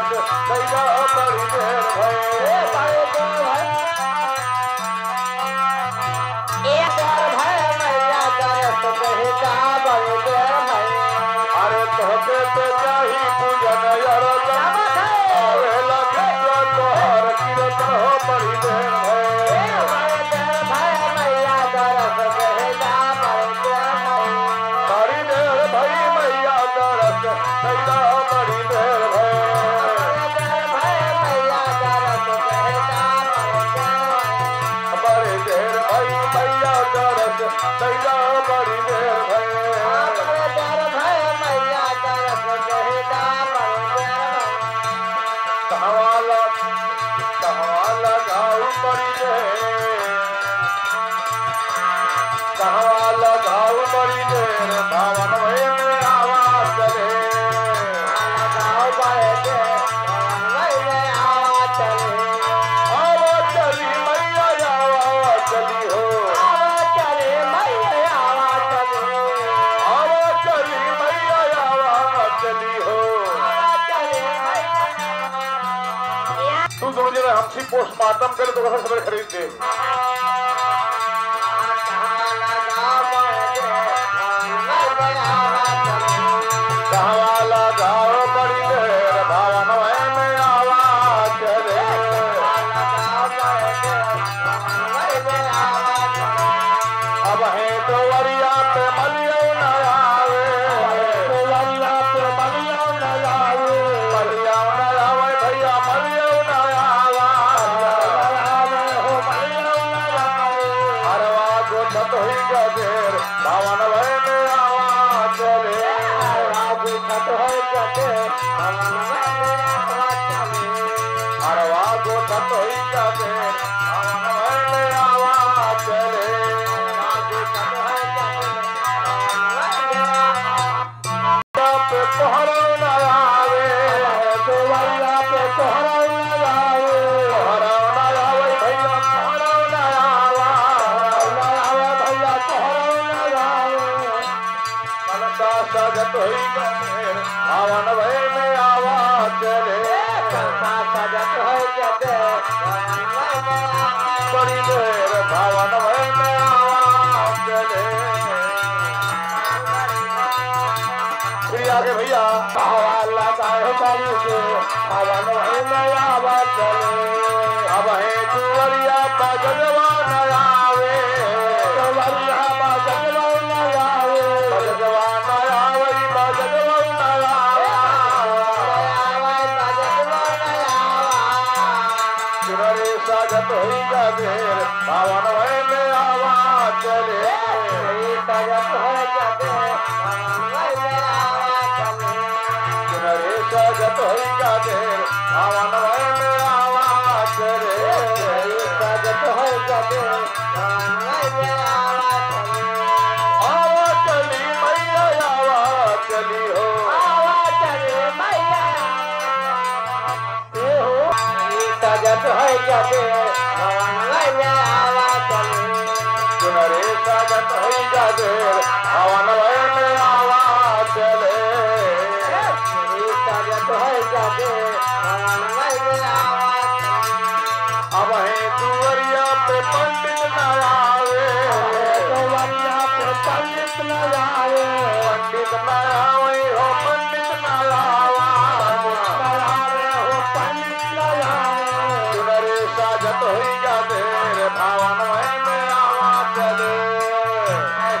दरस दैया बड़ी देर भये अरे तोहके तो चाही पूजन आवेला तोहर कीर्तन हो बड़ी देर बड़ी देर भई मैया दरस दैया बड़ी देर बड़ी देर भई मैया दरस दैया बड़ी देर बड़ी देर भावन भय में आवाज चले आवाज चली मैया आवाज चली हो आवाज चली मैया आवाज चली हो तू समझ रहे हमसे पोस्टमार्टम करे तो कैसे खबर खरीद दे अब है तो वरिया पे मलियो न आवे मलिया न आवे भैया मलियो न आवे हरवा को छत हुई गदेर भावन भय में आवाज चले हरवा को छत हुई गदेर भावन भय में आवाज चले सजत हुई भावन भय में आवाज चले बड़ी देर भावन भय में आवाज चले आगे भैया भावन भय में आवाज चले अब है कुंवरिया बजवा न आवे सजत हुई गदेर भावन भय में आवाज चले सजत हुई गदेर भावन भय में आवाज चले आवाज चली मैया आवाज चली हो सजत है जाते सुनरे सजत है जाते भावन भय में आवाज चले सजत है जाते अब है कुंवरिया पे पंडित न आवे पंडित न आवे हो पंडित न सजत हुई गदेर भावन भय में आवाज चले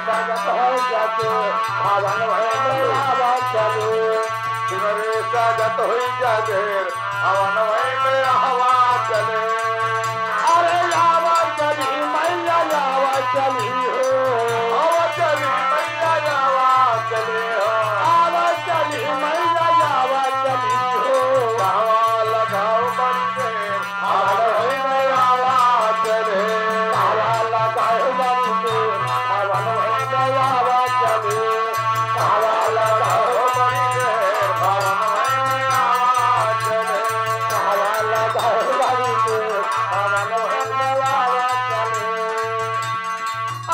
सजत हो जाते भावन भय में आवाज चले सजत हुई गदेर भावन भय में आवाज चले अरे आवाज चली मैया आवाज चली हो आवाज चली मैया आवाज चली हो आवाज चली मैया आवाज चली हो लगाओ बंदे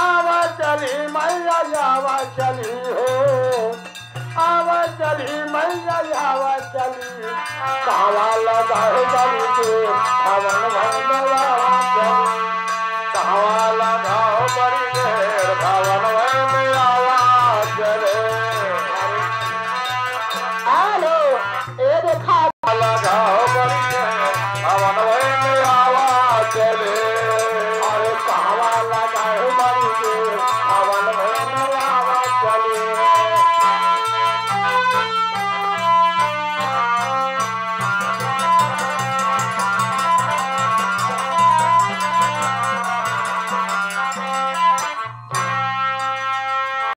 आवाज चली मैया आवाज चली हो चली मैया आवा चली कहवा लगाओ बड़ी देर हवन में आवा चली कहवा लगाओ बड़ी देर हवन में आवा चले हेलो ए देखा लगाओ बड़ी देर हवन में आवा चले अरे कहवा लगाओ बड़ी देर हवन में आवा चले